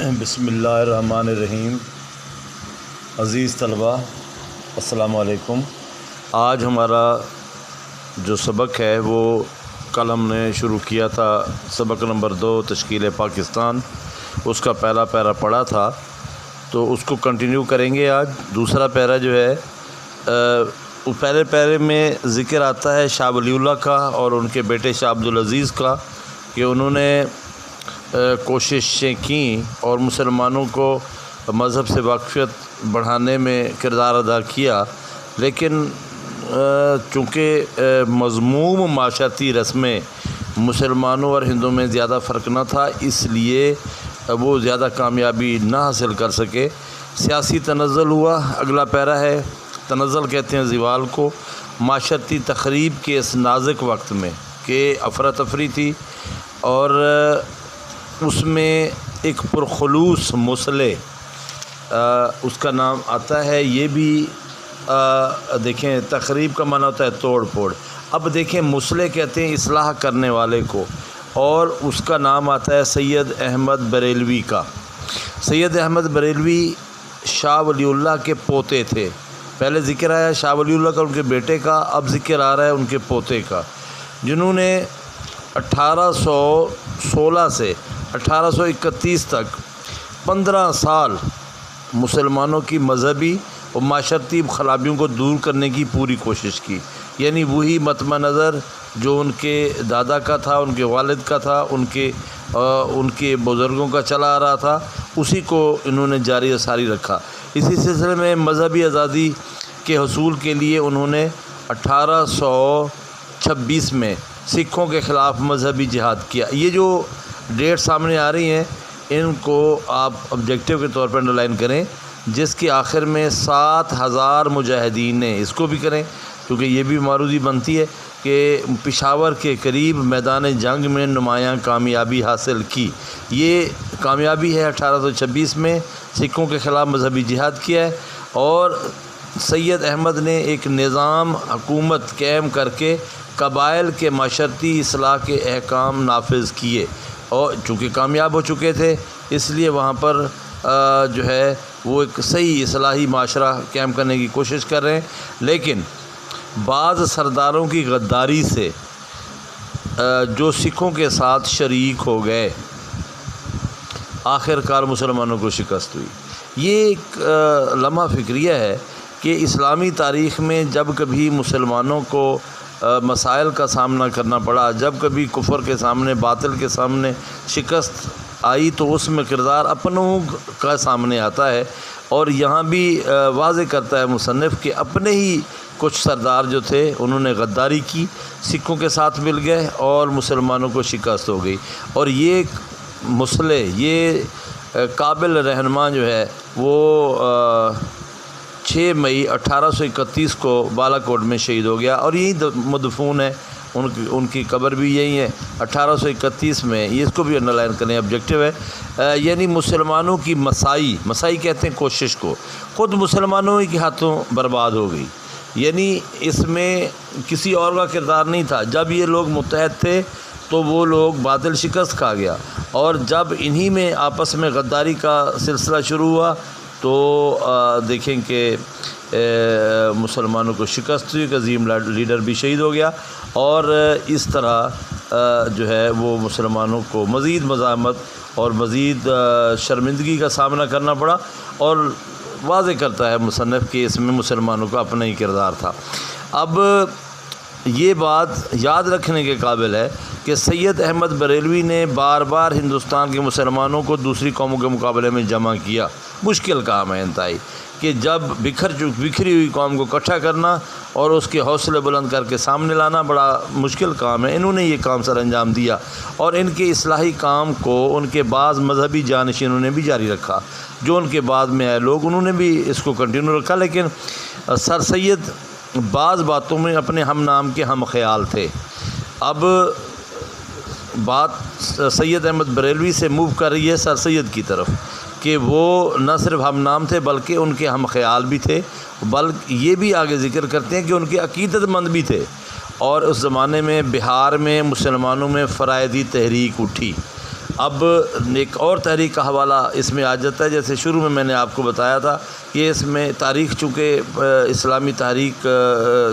بسم اللہ الرحمن الرحیم۔ عزیز طلبہ السلام علیکم۔ آج ہمارا جو سبق ہے وہ کل ہم نے شروع کیا تھا، سبق نمبر 2 تشکیل پاکستان، اس کا پہلا پیرا پڑھا تھا تو اس کو کنٹینیو کریں گے۔ آج دوسرا پیرا جو ہے پہلے پیرے میں ذکر آتا ہے شاہ ولی اللہ کا اور ان کے بیٹے شاہ عبدالعزیز کا کہ انہوں نے کوششیں کیں اور مسلمانوں کو مذہب سے واقفیت بڑھانے میں کردار ادا کیا، لیکن چونکہ مذموم معاشرتی رسمیں مسلمانوں اور ہندوؤں میں زیادہ فرق نہ تھا، اس لیے وہ زیادہ کامیابی نہ حاصل کر سکے۔ سیاسی تنزل ہوا۔ اگلا پیرا ہے، تنزل کہتے ہیں زوال کو، معاشرتی تخریب کے اس نازک وقت میں کہ افراتفری تھی اور اس میں ایک پرخلوص مصلح اس کا نام آتا ہے۔ یہ بھی دیکھیں، تخریب کا معنی ہوتا ہے توڑ پھوڑ۔ اب دیکھیں، مصلح کہتے ہیں اصلاح کرنے والے کو، اور اس کا نام آتا ہے سید احمد بریلوی کا۔ سید احمد بریلوی شاہ ولی اللہ کے پوتے تھے۔ پہلے ذکر آیا شاہ ولی اللہ کا، ان کے بیٹے کا، اب ذکر آ رہا ہے ان کے پوتے کا، جنہوں نے 1816 سے 1831 تک 15 سال مسلمانوں کی مذہبی اور معاشرتی خرابیوں کو دور کرنے کی پوری کوشش کی۔ یعنی وہی مطمع نظر جو ان کے دادا کا تھا، ان کے والد کا تھا، ان کے بزرگوں کا چلا آ رہا تھا، اسی کو انہوں نے جاری و ساری رکھا۔ اسی سلسلے میں مذہبی آزادی کے حصول کے لیے انہوں نے 1826 میں سکھوں کے خلاف مذہبی جہاد کیا۔ یہ جو ڈیٹ سامنے آ رہی ہیں، ان کو آپ آبجیکٹیو کے طور پر انڈرلائن کریں، جس کے آخر میں 7000 مجاہدین نے، اس کو بھی کریں کیونکہ یہ بھی معروضی بنتی ہے کہ پشاور کے قریب میدان جنگ میں نمایاں کامیابی حاصل کی۔ یہ کامیابی ہے 1826 میں سکھوں کے خلاف مذہبی جہاد کیا ہے، اور سید احمد نے ایک نظام حکومت قائم کر کے قبائل کے معاشرتی اصلاح کے احکام نافذ کیے، اور چونکہ کامیاب ہو چکے تھے اس لیے وہاں پر جو ہے وہ ایک صحیح اصلاحی معاشرہ قائم کرنے کی کوشش کر رہے ہیں۔ لیکن بعض سرداروں کی غداری سے جو سکھوں کے ساتھ شریک ہو گئے، آخر کار مسلمانوں کو شکست ہوئی۔ یہ ایک لمحہ فکریہ ہے کہ اسلامی تاریخ میں جب کبھی مسلمانوں کو مسائل کا سامنا کرنا پڑا، جب کبھی کفر کے سامنے، باطل کے سامنے شکست آئی، تو اس میں کردار اپنوں کا سامنے آتا ہے، اور یہاں بھی واضح کرتا ہے مصنف کہ اپنے ہی کچھ سردار جو تھے انہوں نے غداری کی، سکھوں کے ساتھ مل گئے اور مسلمانوں کو شکست ہو گئی۔ اور یہ مصلح، یہ قابل رہنما جو ہے وہ 6 مئی 1831 کو بالا کوٹ میں شہید ہو گیا، اور یہی مدفون ہے، ان کی قبر بھی یہی ہے 1831 میں۔ یہ اس کو بھی انڈرلائن کریں، آبجیکٹیو ہے۔ یعنی مسلمانوں کی مسائی کہتے ہیں کوشش کو، خود مسلمانوں ہی کے ہاتھوں برباد ہو گئی۔ یعنی اس میں کسی اور کا کردار نہیں تھا۔ جب یہ لوگ متحد تھے تو وہ لوگ باطل شکست کھا گیا، اور جب انہی میں آپس میں غداری کا سلسلہ شروع ہوا تو دیکھیں کہ مسلمانوں کو شکست ہوئی، ایک عظیم لیڈر بھی شہید ہو گیا، اور اس طرح جو ہے وہ مسلمانوں کو مزید مزاحمت اور مزید شرمندگی کا سامنا کرنا پڑا، اور واضح کرتا ہے مصنف کہ اس میں مسلمانوں کا اپنا ہی کردار تھا۔ اب یہ بات یاد رکھنے کے قابل ہے کہ سید احمد بریلوی نے بار بار ہندوستان کے مسلمانوں کو دوسری قوموں کے مقابلے میں جمع کیا۔ مشکل کام ہے انتہائی کہ جب بکھری ہوئی قوم کو اکٹھا کرنا اور اس کے حوصلے بلند کر کے سامنے لانا بڑا مشکل کام ہے۔ انہوں نے یہ کام سر انجام دیا، اور ان کے اصلاحی کام کو ان کے بعض مذہبی جانشینوں نے بھی جاری رکھا، جو ان کے بعد میں آئے لوگ، انہوں نے بھی اس کو کنٹینیو رکھا۔ لیکن سر سید بعض باتوں میں اپنے ہم نام کے ہم خیال تھے۔ اب بات سید احمد بریلوی سے موو کر رہی ہے سر سید کی طرف، کہ وہ نہ صرف ہم نام تھے بلکہ ان کے ہم خیال بھی تھے، بلکہ یہ بھی آگے ذکر کرتے ہیں کہ ان کے عقیدت مند بھی تھے۔ اور اس زمانے میں بہار میں مسلمانوں میں فرائضی تحریک اٹھی، اب ایک اور تحریک کا حوالہ اس میں آ جاتا ہے، جیسے شروع میں نے آپ کو بتایا تھا کہ اس میں تاریخ، چونکہ اسلامی تحریک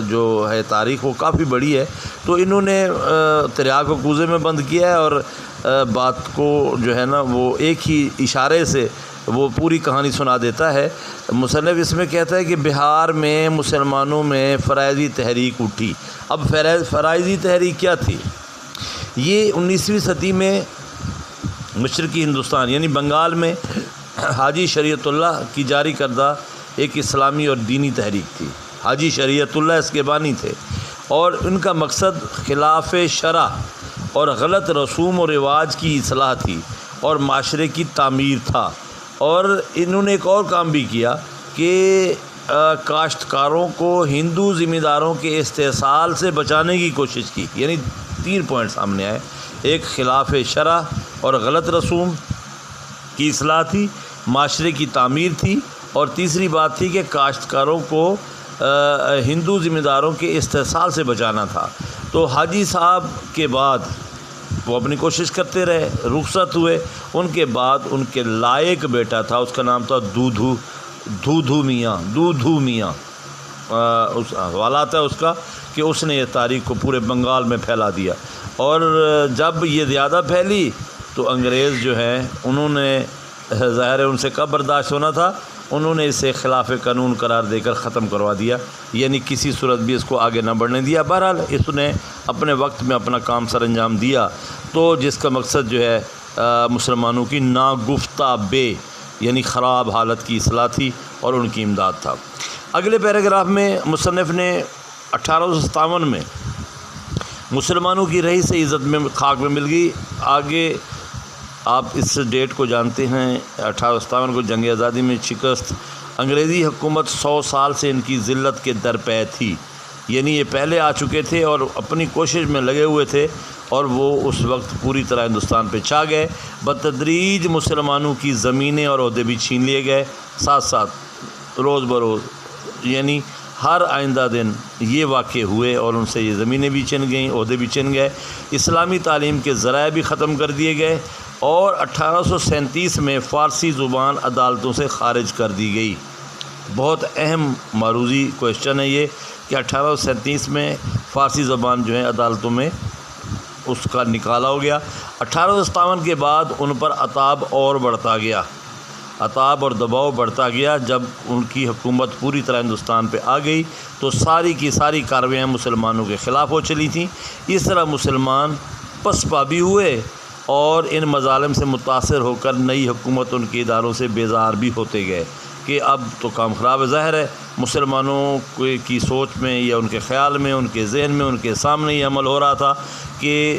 جو ہے تاریخ وہ کافی بڑی ہے، تو انہوں نے تریاق کو کوزے میں بند کیا ہے اور بات کو جو ہے نا وہ ایک ہی اشارے سے وہ پوری کہانی سنا دیتا ہے۔ مصنف اس میں کہتا ہے کہ بہار میں مسلمانوں میں فرائضی تحریک اٹھی۔ اب فرائضی تحریک کیا تھی؟ یہ 19ویں صدی میں مشرقی ہندوستان یعنی بنگال میں حاجی شریعت اللہ کی جاری کردہ ایک اسلامی اور دینی تحریک تھی۔ حاجی شریعت اللہ اس کے بانی تھے اور ان کا مقصد خلاف شرع اور غلط رسوم و رواج کی اصلاح تھی اور معاشرے کی تعمیر تھا۔ اور انہوں نے ایک اور کام بھی کیا کہ کاشتکاروں کو ہندو ذمہ داروں کے استحصال سے بچانے کی کوشش کی، یعنی 3 پوائنٹ سامنے آئے۔ ایک خلاف شرع اور غلط رسوم کی اصلاح تھی، معاشرے کی تعمیر تھی، اور تیسری بات تھی کہ کاشتکاروں کو ہندو ذمہ داروں کے استحصال سے بچانا تھا۔ تو حاجی صاحب کے بعد وہ اپنی کوشش کرتے رہے، رخصت ہوئے۔ ان کے بعد ان کے لائق بیٹا تھا، اس کا نام تھا دودھو میاں اس حوالات ہے اس کا کہ اس نے یہ تاریخ کو پورے بنگال میں پھیلا دیا۔ اور جب یہ زیادہ پھیلی تو انگریز جو ہیں انہوں نے ظاہر ہے ان سے کب برداشت ہونا تھا، انہوں نے اسے خلاف قانون قرار دے کر ختم کروا دیا، یعنی کسی صورت بھی اس کو آگے نہ بڑھنے دیا۔ بہرحال اس نے اپنے وقت میں اپنا کام سر انجام دیا، تو جس کا مقصد جو ہے مسلمانوں کی ناگفتہ بے یعنی خراب حالت کی اصلاح تھی اور ان کی امداد تھا۔ اگلے پیراگراف میں مصنف نے 1857 میں مسلمانوں کی رہی سے عزت میں خاک میں مل گئی۔ آگے آپ اس ڈیٹ کو جانتے ہیں، 1857 کو جنگ آزادی میں شکست۔ انگریزی حکومت 100 سال سے ان کی ذلت کے درپے تھی، یعنی یہ پہلے آ چکے تھے اور اپنی کوشش میں لگے ہوئے تھے اور وہ اس وقت پوری طرح ہندوستان پہ چھا گئے۔ بتدریج مسلمانوں کی زمینیں اور عہدے بھی چھین لیے گئے، ساتھ ساتھ روز بروز یعنی ہر آئندہ دن یہ واقع ہوئے اور ان سے یہ زمینیں بھی چھن گئیں، عہدے بھی چھن گئے۔ اسلامی تعلیم کے ذرائع بھی ختم کر دیے گئے اور 1837 میں فارسی زبان عدالتوں سے خارج کر دی گئی۔ بہت اہم معروضی کوشچن ہے یہ کہ 1837 میں فارسی زبان جو ہے عدالتوں میں اس کا نکالا ہو گیا۔ 1857 کے بعد ان پر عتاب اور بڑھتا گیا، عتاب اور دباؤ بڑھتا گیا۔ جب ان کی حکومت پوری طرح ہندوستان پہ آ گئی تو ساری کی ساری کارروائیاں مسلمانوں کے خلاف ہو چلی تھیں۔ اس طرح مسلمان پسپا بھی ہوئے اور ان مظالم سے متاثر ہو کر نئی حکومت ان کے اداروں سے بیزار بھی ہوتے گئے کہ اب تو کام خراب ہے۔ ظاہر ہے مسلمانوں کی سوچ میں یا ان کے خیال میں، ان کے ذہن میں، ان کے سامنے یہ عمل ہو رہا تھا کہ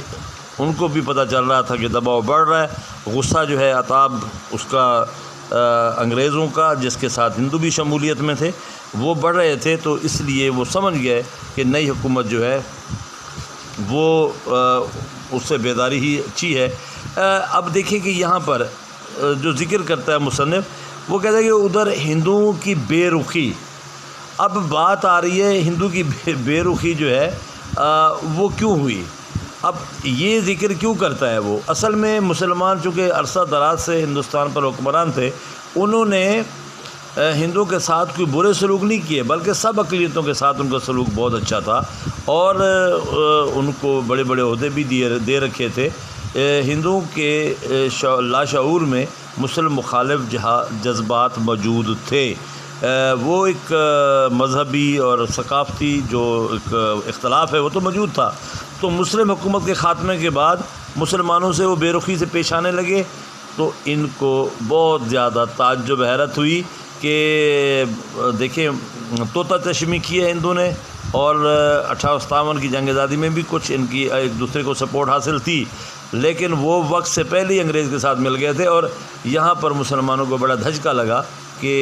ان کو بھی پتہ چل رہا تھا کہ دباؤ بڑھ رہا ہے۔ غصہ جو ہے عتاب اس کا انگریزوں کا، جس کے ساتھ ہندو بھی شمولیت میں تھے، وہ بڑھ رہے تھے، تو اس لیے وہ سمجھ گئے کہ نئی حکومت جو ہے وہ اس سے بیداری ہی اچھی ہے۔ اب دیکھیں کہ یہاں پر جو ذکر کرتا ہے مصنف، وہ کہتا ہے کہ ادھر ہندوؤں کی بے رخی، اب بات آ رہی ہے ہندو کی بے رخی جو ہے وہ کیوں ہوئی، اب یہ ذکر کیوں کرتا ہے وہ؟ اصل میں مسلمان چونکہ عرصہ دراز سے ہندوستان پر حکمران تھے، انہوں نے ہندوؤں کے ساتھ کوئی برے سلوک نہیں کیے، بلکہ سب اقلیتوں کے ساتھ ان کا سلوک بہت اچھا تھا اور ان کو بڑے بڑے عہدے بھی دے رکھے تھے۔ ہندوؤں کے لاشعور میں مسلم مخالف جذبات موجود تھے، وہ ایک مذہبی اور ثقافتی جو ایک اختلاف ہے وہ تو موجود تھا۔ تو مسلم حکومت کے خاتمے کے بعد مسلمانوں سے وہ بے رخی سے پیش آنے لگے، تو ان کو بہت زیادہ تعجب حیرت ہوئی کہ دیکھیں طوطا چشمی کی ہے ہندو نے، اور 1857 کی جنگ آزادی میں بھی کچھ ان کی ایک دوسرے کو سپورٹ حاصل تھی، لیکن وہ وقت سے پہلے ہی انگریز کے ساتھ مل گئے تھے، اور یہاں پر مسلمانوں کو بڑا دھچکا لگا کہ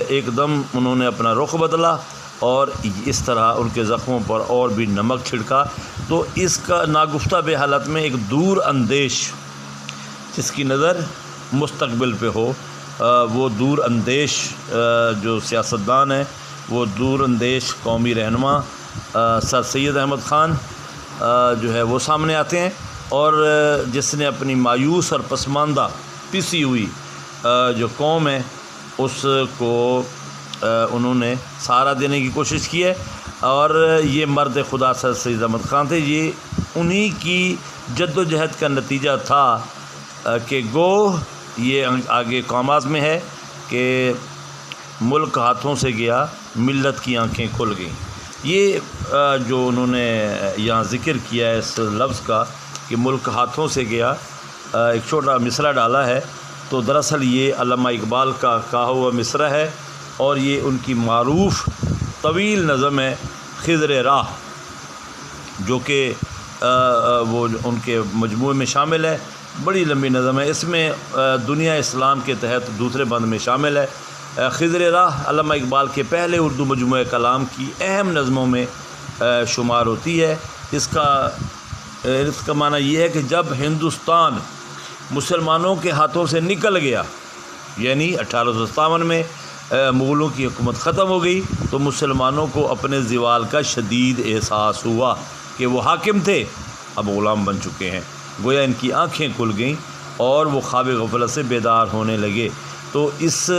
ایک دم انہوں نے اپنا رخ بدلا اور اس طرح ان کے زخموں پر اور بھی نمک چھڑکا۔ تو اس کا ناگفتہ بے حالت میں ایک دور اندیش جس کی نظر مستقبل پہ ہو، وہ دور اندیش جو سیاستدان ہیں، وہ دور اندیش قومی رہنما سر سید احمد خان جو ہے وہ سامنے آتے ہیں اور جس نے اپنی مایوس اور پسماندہ پسی ہوئی جو قوم ہے اس کو انہوں نے سہارا دینے کی کوشش کی ہے. اور یہ مرد خدا سر سید احمد خان تھے. یہ انہی کی جد و جہد کا نتیجہ تھا کہ گو یہ آگے قوماز میں ہے کہ ملک ہاتھوں سے گیا ملت کی آنکھیں کھل گئیں. یہ جو انہوں نے یہاں ذکر کیا ہے اس لفظ کا کہ ملک ہاتھوں سے گیا، ایک چھوٹا مصرع ڈالا ہے، تو دراصل یہ علامہ اقبال کا کہا ہوا مصرع ہے اور یہ ان کی معروف طویل نظم ہے خضر راہ، جو کہ وہ ان کے مجموعے میں شامل ہے. بڑی لمبی نظم ہے، اس میں دنیا اسلام کے تحت دوسرے بند میں شامل ہے. خضر راہ علامہ اقبال کے پہلے اردو مجموعہ کلام کی اہم نظموں میں شمار ہوتی ہے. اس کا معنی یہ ہے کہ جب ہندوستان مسلمانوں کے ہاتھوں سے نکل گیا، یعنی 1857 میں مغلوں کی حکومت ختم ہو گئی، تو مسلمانوں کو اپنے زوال کا شدید احساس ہوا کہ وہ حاکم تھے اب غلام بن چکے ہیں. گویا ان کی آنکھیں کھل گئیں اور وہ خواب غفلت سے بیدار ہونے لگے. تو اس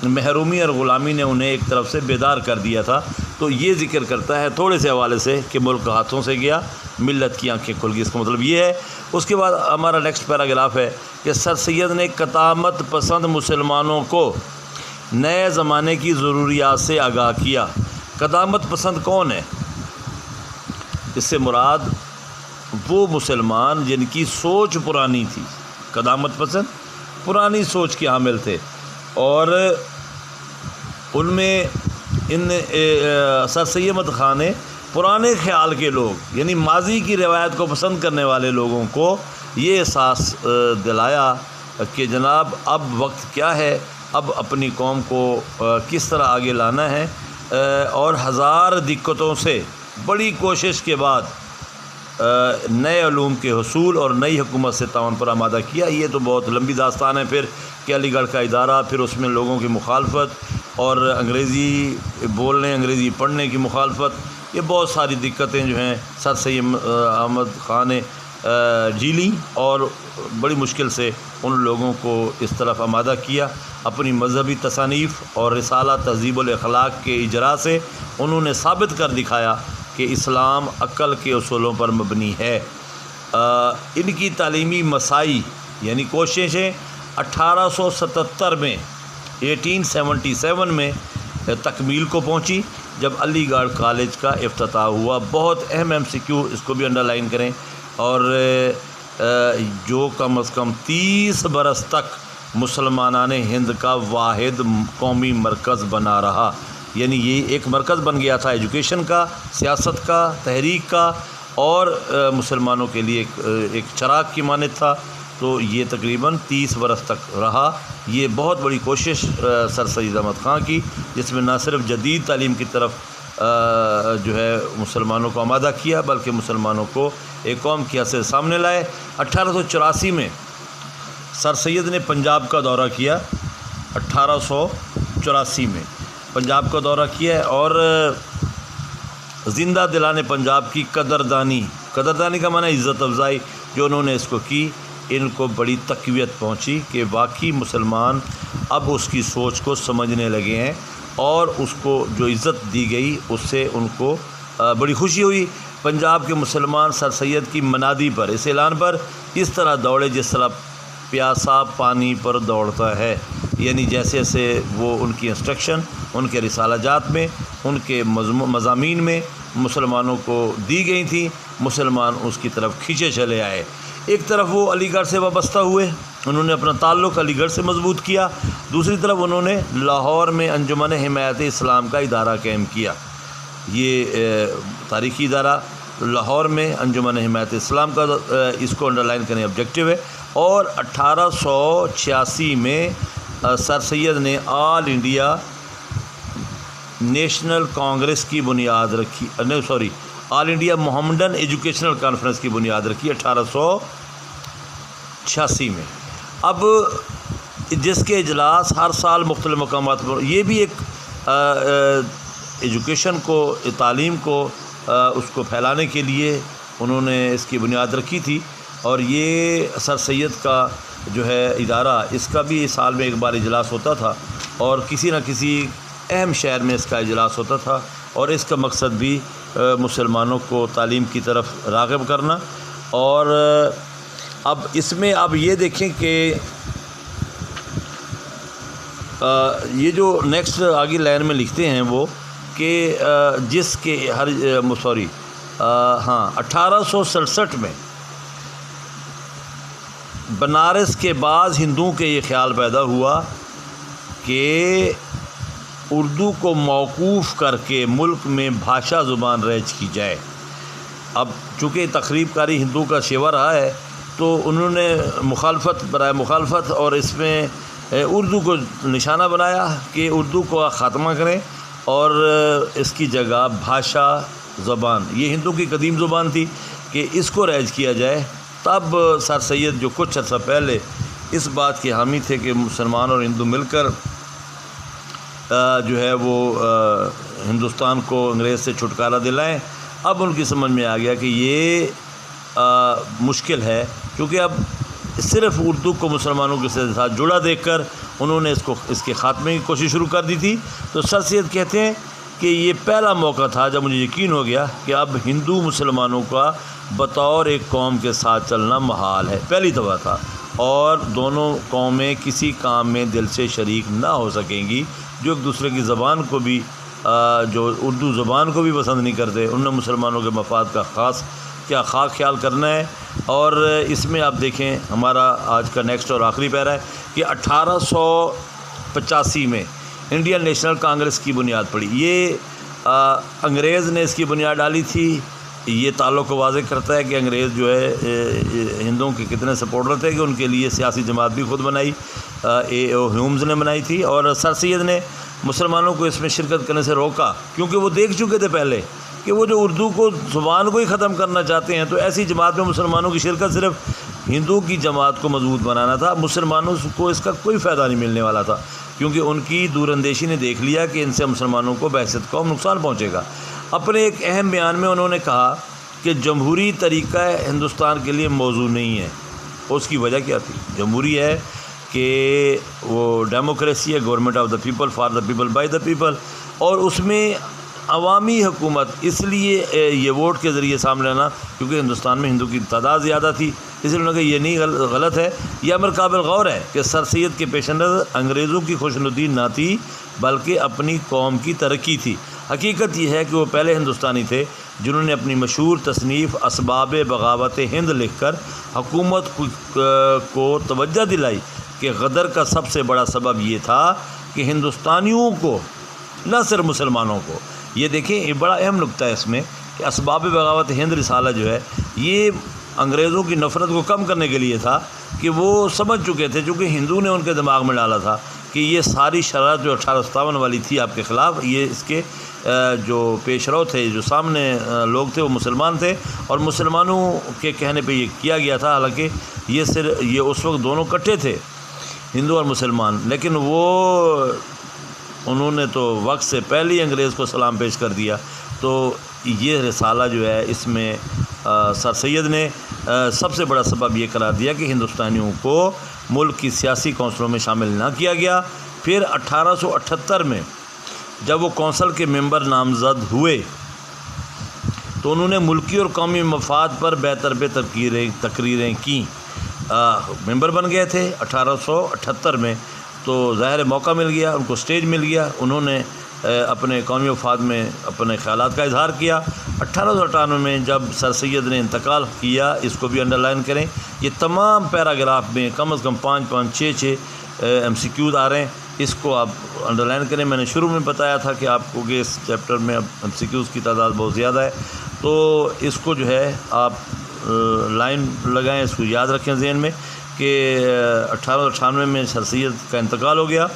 محرومی اور غلامی نے انہیں ایک طرف سے بیدار کر دیا تھا. تو یہ ذکر کرتا ہے تھوڑے سے حوالے سے کہ ملک ہاتھوں سے گیا ملت کی آنکھیں کھل گئی، اس کا مطلب یہ ہے. اس کے بعد ہمارا نیکسٹ پیراگراف ہے کہ سر سید نے قدامت پسند مسلمانوں کو نئے زمانے کی ضروریات سے آگاہ کیا. قدامت پسند کون ہے؟ اس سے مراد وہ مسلمان جن کی سوچ پرانی تھی. قدامت پسند پرانی سوچ کے حامل تھے، اور ان میں سر سید احمد خان نے پرانے خیال کے لوگ یعنی ماضی کی روایت کو پسند کرنے والے لوگوں کو یہ احساس دلایا کہ جناب اب وقت کیا ہے، اب اپنی قوم کو کس طرح آگے لانا ہے. اور ہزار دقتوں سے بڑی کوشش کے بعد نئے علوم کے حصول اور نئی حکومت سے تعاون پر آمادہ کیا. یہ تو بہت لمبی داستان ہے پھر کہ علی گڑھ کا ادارہ، پھر اس میں لوگوں کی مخالفت اور انگریزی بولنے انگریزی پڑھنے کی مخالفت، یہ بہت ساری دقتیں جو ہیں سر سید احمد خان نے جھیلی اور بڑی مشکل سے ان لوگوں کو اس طرف آمادہ کیا. اپنی مذہبی تصانیف اور رسالہ تہذیب الاخلاق کے اجرا سے انہوں نے ثابت کر دکھایا کہ اسلام عقل کے اصولوں پر مبنی ہے. ان کی تعلیمی مساعی یعنی کوششیں 1877 میں 1877 میں تکمیل کو پہنچی جب علی گڑھ کالج کا افتتاح ہوا. بہت اہم MCQ، اس کو بھی انڈر لائن کریں. اور جو کم از کم 30 برس تک مسلمانان ہند کا واحد قومی مرکز بنا رہا. یعنی یہ ایک مرکز بن گیا تھا ایجوکیشن کا، سیاست کا، تحریک کا، اور مسلمانوں کے لیے ایک چراغ کی مانند تھا. تو یہ تقریباً 30 برس تک رہا. یہ بہت بڑی کوشش سر سید احمد خان کی، جس میں نہ صرف جدید تعلیم کی طرف جو ہے مسلمانوں کو آمادہ کیا بلکہ مسلمانوں کو ایک قوم کی حیثیت سے سامنے لائے. 1884 میں سر سید نے پنجاب کا دورہ کیا. 1884 میں پنجاب کا دورہ کیا ہے اور زندہ دلانے پنجاب کی قدردانی کا معنی عزت افزائی جو انہوں نے اس کو کی، ان کو بڑی تقویت پہنچی کہ واقعی مسلمان اب اس کی سوچ کو سمجھنے لگے ہیں، اور اس کو جو عزت دی گئی اس سے ان کو بڑی خوشی ہوئی. پنجاب کے مسلمان سر سید کی منادی پر، اس اعلان پر اس طرح دوڑے جس طرح پیاسا پانی پر دوڑتا ہے. یعنی جیسے جیسے وہ ان کی انسٹرکشن ان کے رسالہ جات میں، ان کے مضامین میں مسلمانوں کو دی گئی تھیں، مسلمان اس کی طرف کھینچے چلے آئے. ایک طرف وہ علی گڑھ سے وابستہ ہوئے، انہوں نے اپنا تعلق علی گڑھ سے مضبوط کیا. دوسری طرف انہوں نے لاہور میں انجمن حمایت اسلام کا ادارہ قائم کیا. یہ تاریخی ادارہ لاہور میں انجمن حمایت اسلام کا، اس کو انڈر لائن کریں، آبجیکٹو ہے. اور 1886 میں سر سید نے آل انڈیا نیشنل کانگریس کی بنیاد رکھی، آل انڈیا محمدن ایجوکیشنل کانفرنس کی بنیاد رکھی 1886 میں. اب جس کے اجلاس ہر سال مختلف مقامات پر، یہ بھی ایک ایجوکیشن کو، تعلیم کو اس کو پھیلانے کے لیے انہوں نے اس کی بنیاد رکھی تھی. اور یہ سر سید کا جو ہے ادارہ، اس کا بھی سال میں ایک بار اجلاس ہوتا تھا، اور کسی نہ کسی اہم شہر میں اس کا اجلاس ہوتا تھا، اور اس کا مقصد بھی مسلمانوں کو تعلیم کی طرف راغب کرنا۔ اور اب اس میں آپ یہ دیکھیں کہ یہ جو نیکسٹ آگے لائن میں لکھتے ہیں وہ کہ جس کے 1867 میں بنارس کے بعض ہندوؤں کے یہ خیال پیدا ہوا کہ اردو کو موقوف کر کے ملک میں بھاشا زبان رائج کی جائے۔ اب چونکہ تخریب کاری ہندوؤں کا شیوا رہا ہے، تو انہوں نے برائے مخالفت اور اس میں اردو کو نشانہ بنایا کہ اردو کو خاتمہ کریں، اور اس کی جگہ بھاشا زبان، یہ ہندو کی قدیم زبان تھی، کہ اس کو رائج کیا جائے۔ تب سر سید جو کچھ عرصہ پہلے اس بات کے حامی تھے کہ مسلمان اور ہندو مل کر جو ہے وہ ہندوستان کو انگریز سے چھٹکارا دلائیں، اب ان کی سمجھ میں آ گیا کہ یہ مشکل ہے، کیونکہ اب صرف اردو کو مسلمانوں کے ساتھ جڑا دیکھ کر انہوں نے اس کے خاتمے کی کوشش شروع کر دی تھی۔ تو سر سید کہتے ہیں کہ یہ پہلا موقع تھا جب مجھے یقین ہو گیا کہ اب ہندو مسلمانوں کا بطور ایک قوم کے ساتھ چلنا محال ہے، پہلی دفعہ تھا، اور دونوں قومیں کسی کام میں دل سے شریک نہ ہو سکیں گی، جو ایک دوسرے کی زبان کو بھی جو اردو زبان کو بھی پسند نہیں کرتے، انہوں نے مسلمانوں کے مفاد کا خاص خیال کرنا ہے۔ اور اس میں آپ دیکھیں ہمارا آج کا نیکسٹ اور آخری پیرا ہے کہ 1885 میں انڈین نیشنل کانگریس کی بنیاد پڑی۔ یہ انگریز نے اس کی بنیاد ڈالی تھی۔ یہ تعلق کو واضح کرتا ہے کہ انگریز جو ہے ہندوؤں کے کتنے سپورٹر تھے کہ ان کے لیے سیاسی جماعت بھی خود بنائی، A.O. ہیومز نے بنائی تھی، اور سر سید نے مسلمانوں کو اس میں شرکت کرنے سے روکا، کیونکہ وہ دیکھ چکے تھے پہلے کہ وہ جو اردو کو زبان کو ہی ختم کرنا چاہتے ہیں، تو ایسی جماعت میں مسلمانوں کی شرکت صرف ہندو کی جماعت کو مضبوط بنانا تھا، مسلمانوں کو اس کا کوئی فائدہ نہیں ملنے والا تھا، کیونکہ ان کی دور اندیشی نے دیکھ لیا کہ ان سے مسلمانوں کو بحیثیت قوم نقصان پہنچے گا۔ اپنے ایک اہم بیان میں انہوں نے کہا کہ جمہوری طریقہ ہندوستان کے لیے موضوع نہیں ہے۔ اس کی وجہ کیا تھی؟ جمہوری ہے کہ وہ ڈیموکریسی ہے، government of the people, for the people, by the people, اور اس میں عوامی حکومت اس لیے یہ ووٹ کے ذریعے سامنے لانا کیونکہ ہندوستان میں ہندو کی تعداد زیادہ تھی، اس لیے انہوں نے کہا یہ نہیں غلط ہے، یہ امر قابل غور ہے کہ سر سید کے پیش نظر انگریزوں کی خوشنودی نہ تھی بلکہ اپنی قوم کی ترقی تھی۔ حقیقت یہ ہے کہ وہ پہلے ہندوستانی تھے جنہوں نے اپنی مشہور تصنیف اسباب بغاوت ہند لکھ کر حکومت کو توجہ دلائی کہ غدر کا سب سے بڑا سبب یہ تھا کہ ہندوستانیوں کو، نہ صرف مسلمانوں کو، یہ دیکھیں یہ بڑا اہم نقطہ ہے اس میں کہ اسباب بغاوت ہند رسالہ جو ہے یہ انگریزوں کی نفرت کو کم کرنے کے لیے تھا، کہ وہ سمجھ چکے تھے، چونکہ ہندو نے ان کے دماغ میں ڈالا تھا کہ یہ ساری شرارت جو 1857 والی تھی آپ کے خلاف، یہ اس کے جو پیش رو تھے، جو سامنے لوگ تھے وہ مسلمان تھے، اور مسلمانوں کے کہنے پہ یہ کیا گیا تھا، حالانکہ یہ اس وقت دونوں کٹھے تھے، ہندو اور مسلمان، لیکن انہوں نے تو وقت سے پہلے ہی انگریز کو سلام پیش کر دیا۔ تو یہ رسالہ جو ہے اس میں سر سید نے سب سے بڑا سبب یہ قرار دیا کہ ہندوستانیوں کو ملک کی سیاسی کونسلوں میں شامل نہ کیا گیا۔ پھر 1878 میں جب وہ کونسل کے ممبر نامزد ہوئے تو انہوں نے ملکی اور قومی مفاد پر بہتر تقریریں کیں، ممبر بن گئے تھے 1878 میں، تو ظاہر موقع مل گیا، ان کو سٹیج مل گیا، انہوں نے اپنے قومی مفاد میں اپنے خیالات کا اظہار کیا۔ 1898 میں جب سر سید نے انتقال کیا، اس کو بھی انڈر لائن کریں، یہ تمام پیراگراف میں کم از کم 5 6 MCQs آ رہے ہیں، اس کو آپ انڈر لائن کریں۔ میں نے شروع میں بتایا تھا کہ آپ کو کہ اس چیپٹر میں اب MCQs کی تعداد بہت زیادہ ہے، تو اس کو جو ہے آپ لائن لگائیں، اس کو یاد رکھیں ذہن میں کہ 1898 میں سر سید کا انتقال ہو گیا،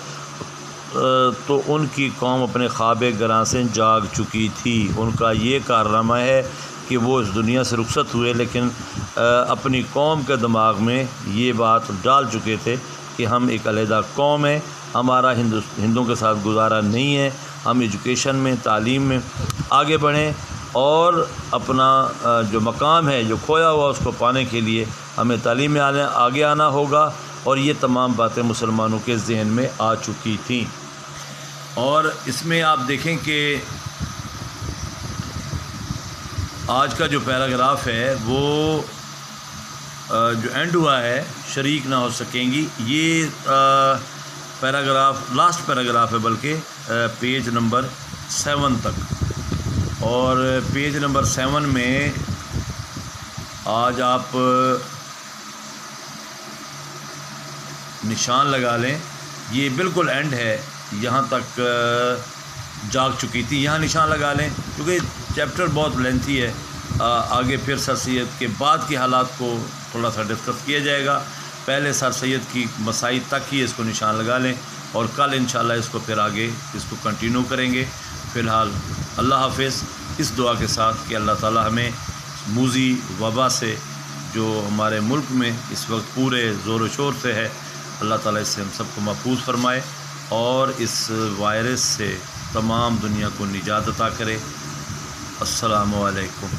تو ان کی قوم اپنے خواب گراں سے جاگ چکی تھی۔ ان کا یہ کارنامہ ہے کہ وہ اس دنیا سے رخصت ہوئے، لیکن اپنی قوم کے دماغ میں یہ بات ڈال چکے تھے کہ ہم ایک علیحدہ قوم ہیں، ہمارا ہندوؤں کے ساتھ گزارا نہیں ہے، ہم ایجوکیشن میں، تعلیم میں آگے بڑھیں، اور اپنا جو مقام ہے جو کھویا ہوا اس کو پانے کے لیے ہمیں تعلیم میں آگے آنا ہوگا، اور یہ تمام باتیں مسلمانوں کے ذہن میں آ چکی تھیں۔ اور اس میں آپ دیکھیں کہ آج کا جو پیراگراف ہے وہ جو اینڈ ہوا ہے شریک نہ ہو سکیں گی، یہ پیراگراف لاسٹ پیراگراف ہے، بلکہ پیج نمبر 7 تک۔ اور پیج نمبر 7 میں آج آپ نشان لگا لیں، یہ بالکل اینڈ ہے، یہاں تک جاگ چکی تھی، یہاں نشان لگا لیں کیونکہ چیپٹر بہت لینتھی ہے۔ آگے پھر سر سید کے بعد کے حالات کو تھوڑا سا ڈسکس کیا جائے گا، پہلے سر سید کی مسائل تک ہی اس کو نشان لگا لیں، اور کل انشاءاللہ اس کو پھر آگے اس کو کنٹینیو کریں گے۔ فی الحال اللہ حافظ، اس دعا کے ساتھ کہ اللہ تعالی ہمیں موذی وبا سے جو ہمارے ملک میں اس وقت پورے زور و شور سے ہے، اللہ تعالیٰ اس سے ہم سب کو محفوظ فرمائے اور اس وائرس سے تمام دنیا کو نجات عطا کرے۔ السلام علیکم۔